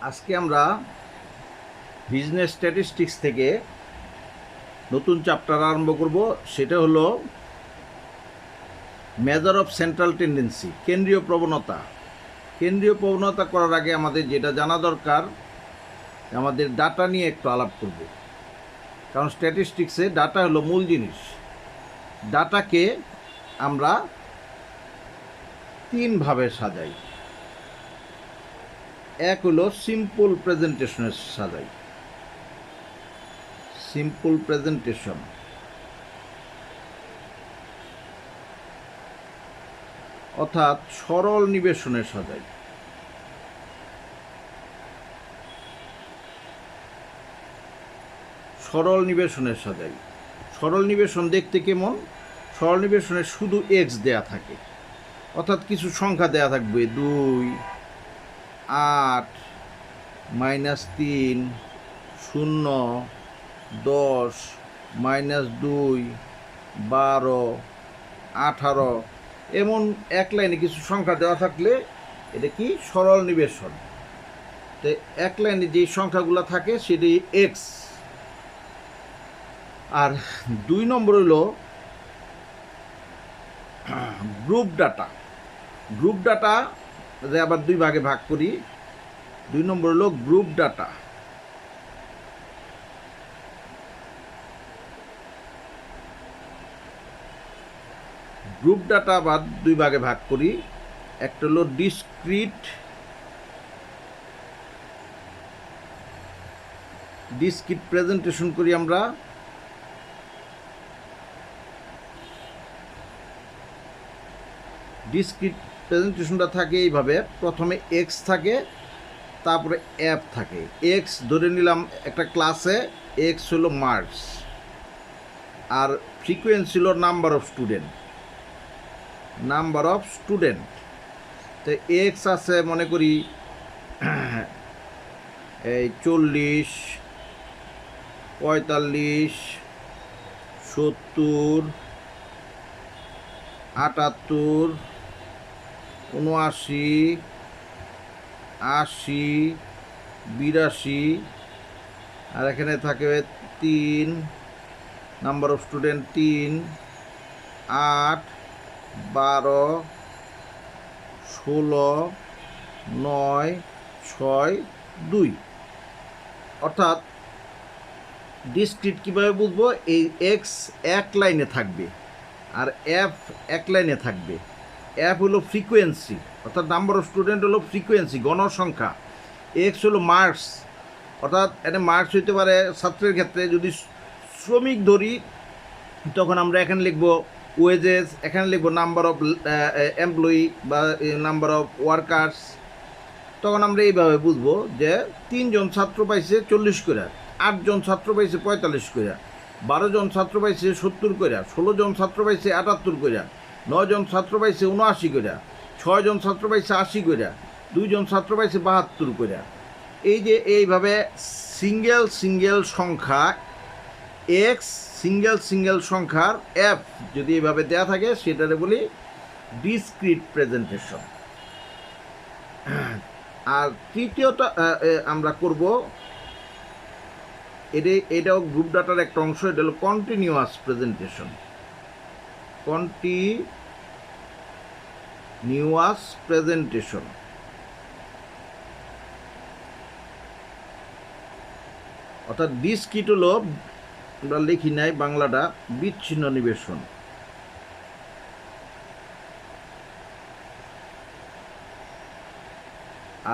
আজকে আমরা business statistics থেকে নতুন চ্যাপ্টার আরম্ভ করব। সেটা হলো মেজার অফ সেন্ট্রাল টেন্ডেন্সি, কেন্দ্রীয় প্রবণতা। কেন্দ্রীয় প্রবণতা করার আগে আমাদের যেটা জানা দরকার, আমাদের ডাটা নিয়ে একটু আলাপ করব, কারণ স্ট্যাটিস্টিক্সে ডাটা হলো মূল জিনিস। ডাটাকে আমরা তিনভাবে সাজাই। এক হলো সিম্পল প্রেজেন্টেশনের সাজাই, সিম্পল প্রেজেন্টেশন। অর্থাৎ সরল নিবেশনে সাজাই। সরল নিবেশনের সাজাই। সরল নিবেশন দেখতে কেমন? সরল নিবেশনে শুধু এক্স দেয়া থাকে, অর্থাৎ কিছু সংখ্যা দেয়া থাকবে 2, 8, -3, 0, 10, -2, 12, 18, এমন এক লাইনে কিছু সংখ্যা দেওয়া থাকলে এটা কি সরল নিবেশন। তো এক লাইনে যে সংখ্যাগুলো থাকে সেটি এক্স। আর 2 নম্বর হলো গ্রুপ ডাটা। গ্রুপ ডাটা আবার 2 ভাগে ভাগ করি। 2 নম্বর হলো গ্রুপ ডাটা। গ্রুপ ডাটা আবার 2 ভাগে ভাগ করি। একটা হলো ডিসক্রিট প্রেজেন্টেশন করি আমরা। ডিসক্রিট প্রেজেন্টেশনটা থাকে এইভাবে, প্রথমে এক্স থাকে, তারপরে এফ থাকে। এক্স ধরে নিলাম একটা ক্লাসে এক্স হলো মার্কস, আর ফ্রিকোয়েন্সি হলো নাম্বার অফ স্টুডেন্ট। তো এক্স আছে মনে করি এই 40, 45, 70, 78, 79, 80, 82, আর এখানে থাকে 3, নাম্বার অফ স্টুডেন্ট 3, 8, 12, 16, 9, 6, 2। অর্থাৎ ডিসক্রিট কীভাবে বুঝবো? এই এক্স এক লাইনে থাকবে আর এফ এক লাইনে থাকবে। এফ হলো ফ্রিকোয়েন্সি, অর্থাৎ নাম্বার অফ স্টুডেন্ট হলো ফ্রিকোয়েন্সি, গণসংখ্যা। এক্স হলো মার্কস, অর্থাৎ এটা মার্কস হইতে পারে ছাত্রের ক্ষেত্রে। যদি শ্রমিক ধরি তখন আমরা এখানে লিখব ওয়েজেস, এখানে লিখব নাম্বার অফ এমপ্লয়ি বা নাম্বার অফ ওয়ার্কার্স। তখন আমরা এইভাবে বুঝবো যে 3 জন ছাত্র পাইছে 40 করে, 8 জন ছাত্র পাইছে 45 করে, 12 জন ছাত্র পাইছে 70 করে, 16 জন ছাত্র পাইছে 78 করে, 9 জন ছাত্র পাইছে 79 করে, 6 জন ছাত্র পাইছে 80 করে, 2 জন ছাত্র পাইছে 72 করে। এই যে এইভাবে সিঙ্গেল সংখ্যা এক্স, সিঙ্গেল সংখ্যার এফ যদি এইভাবে দেয়া থাকে সেটারে বলি ডিসক্রিট প্রেজেন্টেশন। আর তৃতীয়টা আমরা করব, এটাও গ্রুপ ডাটার একটা অংশ। এটা হলো কন্টিনিউয়াস প্রেজেন্টেশন। অর্থাৎ ডিসক্রিট হলো, আমরা লিখি নাই বাংলাটা, বিচ্ছিন্ন নিবেশন।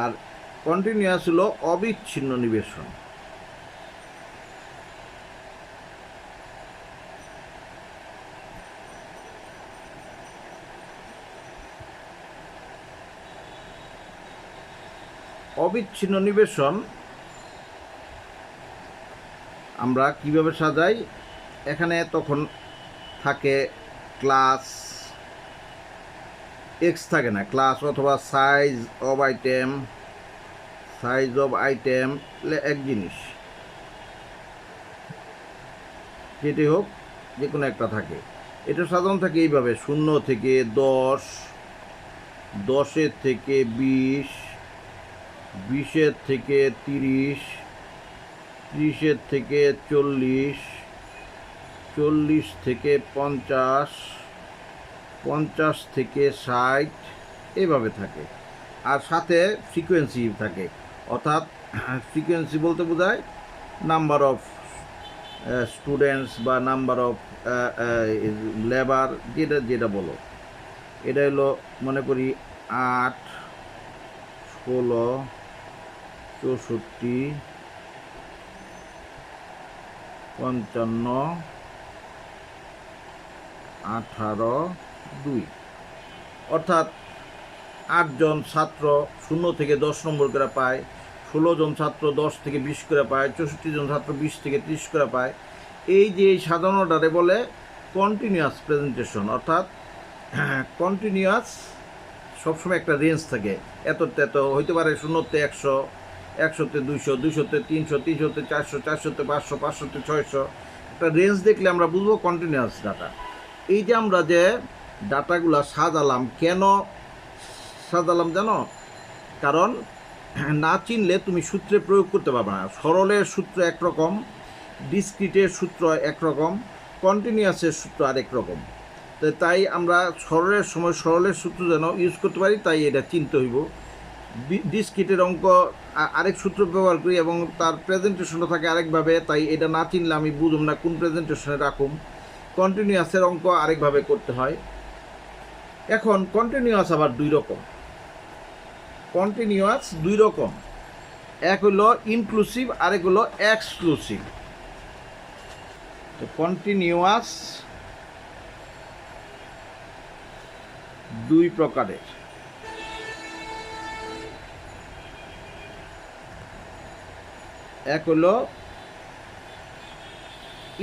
আর কন্টিনিউয়াস হলো অবিচ্ছিন্ন নিবেশন। অবিচ্ছিন্ন নিবেশন আমরা কিভাবে সাজাই? এখানে তখন থাকে ক্লাস, এক্স থাকে না, ক্লাস অথবা সাইজ অফ আইটেম এক জিনিস, যেটি হোক যে কোনো একটা থাকে। এটা সাধারণ থাকে এইভাবে 0 থেকে 10, 10 থেকে 20, 20 থেকে 30, 30 থেকে 40, 40 থেকে 50, 50 থেকে 60 এইভাবে থাকে। আর সাথে ফ্রিকোয়েন্সি থাকে, অর্থাৎ ফ্রিকোয়েন্সি বলতে বোঝায় নাম্বার অফ স্টুডেন্টস বা নাম্বার অফ লেবার, যেটা যেটা বলো। এটা হলো মনে করি 8, 16, 64, 55, 18, 2, অর্থাৎ 8 জন ছাত্র 0 থেকে 10 নম্বর করে পায়, 16 জন ছাত্র 10 থেকে 20 করে পায়, 64 জন ছাত্র 20 থেকে 30 করে পায়। এই যে এই সাজানোটারে বলে কন্টিনিউয়াস প্রেজেন্টেশন, অর্থাৎ কন্টিনিউয়াস সবসময় একটা রেঞ্জ থাকে, এততে এত হইতে পারে, 0-তে 100, 100-তে 200, 200-তে 300, 300-তে 400, 400-তে 500, 500-তে 600, একটা রেঞ্জ দেখলে আমরা বুঝবো কন্টিনিউয়াস ডাটা। এই যে আমরা যে ডাটাগুলো সাজালাম, কেন সাজালাম জানো? কারণ না চিনলে তুমি সূত্রে প্রয়োগ করতে পারবে না। সরলের সূত্র একরকম, ডিসক্রিটের সূত্র একরকম, কন্টিনিউয়াসের সূত্র আরেক রকম। তো তাই আমরা সরলের সময় সরলের সূত্র যেন ইউজ করতে পারি, তাই এটা চিনতে হইব। ডিসক্রিটের অঙ্ক আরেক সূত্র ব্যবহার করি এবং তার প্রেজেন্টেশনটা থাকে আরেকভাবে, তাই এটা না চিনলে আমি বুঝুম না কোন প্রেজেন্টেশনে রাখুম। কন্টিনিউয়াসের অঙ্ক আরেকভাবে করতে হয়। এখন কন্টিনিউয়াস আবার দুই রকম। কন্টিনিউয়াস দুই রকম, এক হলো ইনক্লুসিভ, আরেক হলো এক্সক্লুসিভ। তো কন্টিনিউয়াস দুই প্রকারের। এক হলো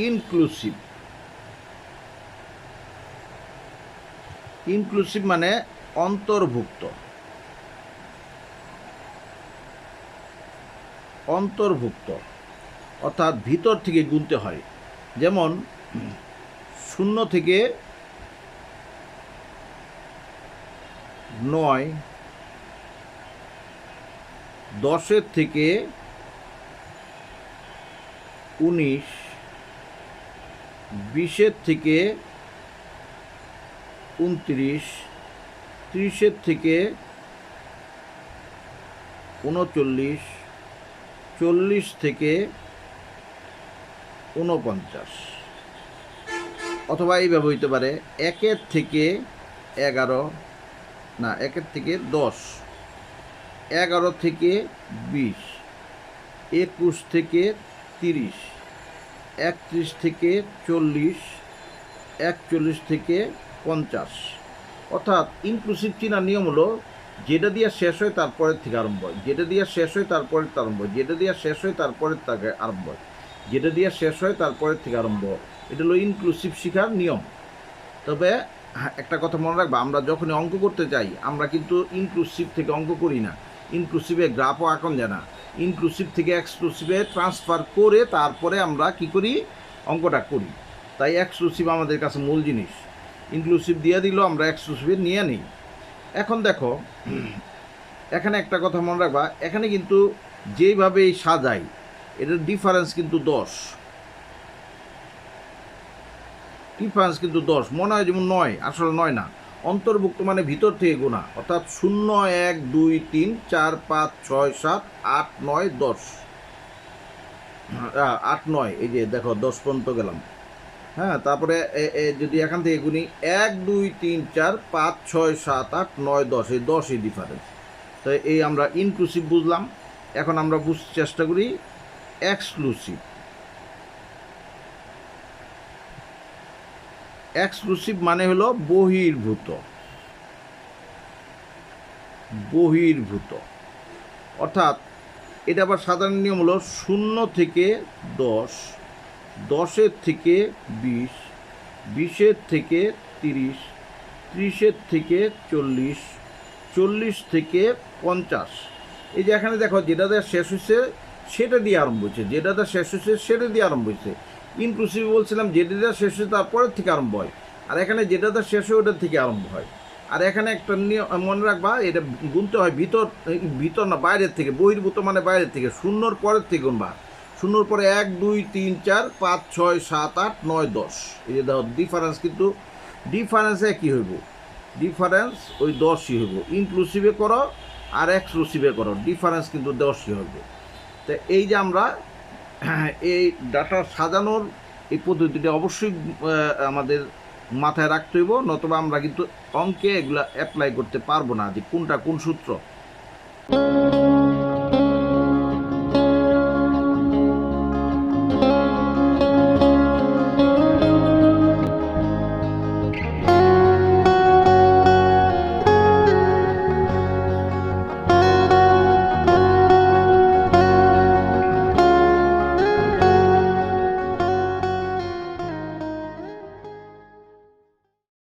ইনক্লুসিভ। ইনক্লুসিভ মানে অন্তর্ভুক্ত। অন্তর্ভুক্ত অর্থাৎ ভিতর থেকে গুনতে হয়। যেমন 0 থেকে 9, 10 থেকে 19, 20 থেকে 29, 30 থেকে 39, 40 থেকে 49, অথবা এইভাবে হইতে পারে 1 থেকে 11, না 1 থেকে 10, 11 থেকে 20, 21 থেকে 30, 31 থেকে 40, 41 থেকে 50। অর্থাৎ ইনক্লুসিভ চিনার নিয়ম হলো যেটা দিয়ে শেষ হয় তারপরের থেকে আরম্ভ হয়, যেটা দিয়ে শেষ হয় তারপরের আরম্ভ হয়, যেটা দিয়ে শেষ হয় তারপরের থেকে আরম্ভ হয়, যেটা দিয়ে শেষ হয় তারপরের থেকে আরম্ভ হয়। এটা হলো ইনক্লুসিভ শেখার নিয়ম। তবে একটা কথা মনে রাখবা, আমরা যখনই অঙ্ক করতে যাই আমরা কিন্তু ইনক্লুসিভ থেকে অঙ্ক করি না, ইনক্লুসিভে গ্রাফও আঁকন যায় না, ইনক্লুসিভ থেকে এক্সক্লুসিভে ট্রান্সফার করে তারপরে আমরা কি করি, অঙ্কটা করি। তাই এক্সক্লুসিভ আমাদের কাছে মূল জিনিস, ইনক্লুসিভ দিয়ে দিল আমরা এক্সক্লুসিভে নিয়ে নিই। এখন দেখো এখানে একটা কথা মনে রাখবা, এখানে কিন্তু যেইভাবে সাজাই এটার ডিফারেন্স কিন্তু 10, ডিফারেন্স কিন্তু 10। মনে হয় যেমন 9, আসলে 9 না। অন্তর্ভুক্ত মানে ভিতর থেকে গোনা, অর্থাৎ 0, 1, 2, 3, 4, 5, 6, 7, 8, 9, 10, 8, 9, এই যে দেখো 10 পর্যন্ত গেলাম। হ্যাঁ, তারপরে যদি এখান থেকে গুনি 1, 2, 3, 4, 5, 6, 7, 8, 9, 10, এই 10ই ডিফারেন্স। তো এই আমরা ইনক্লুসিভ বুঝলাম। এখন আমরা বুঝতে চেষ্টা করি এক্সক্লুসিভ। এক্সক্লুসিভ মানে হলো বহির্ভূত। বহির্ভূত অর্থাৎ এটা আবার সাধারণ নিয়ম হলো 0 থেকে 10, 10 থেকে 20, 20 থেকে 30, 30 থেকে 40, 40 থেকে 50। এই যে এখানে দেখো যেটাতে শেষ হয়েছে সেটা দিয়ে আরম্ভ হয়েছে, যেটাতে শেষ হয়েছে সেটা দিয়ে আরম্ভ হয়েছে। ইনক্লুসিভ বলছিলাম যেটাতে শেষ হয়েছে তারপরের থেকে আরম্ভ হয়, আর এখানে যেটাতে শেষ হয় ওটার থেকে আরম্ভ হয়। আর এখানে একটা মনে রাখবা, এটা গুনতে হয় ভিতর না বাইরের থেকে, বহির্ভূত মানে বাইরের থেকে, শূন্যর পরের থেকে গুনবা। শূন্যর পরে 1 2 3 4 5 6 7 8 9 10, এই যে দেখো ডিফারেন্স, কিন্তু ডিফারেন্স একই হইব, ডিফারেন্স ওই 10ই হইব। ইনক্লুসিভে করো আর এক্সক্লুসিভে করো, ডিফারেন্স কিন্তু 10ই হবে। তো এই যে আমরা এই ডাটা সাজানোর এই পদ্ধতিটা অবশ্যই আমাদের মাথায় রাখতে হইব, নতুবা আমরা কিন্তু অঙ্কে এগুলা অ্যাপ্লাই করতে পারবো না যে কোনটা কোন সূত্র।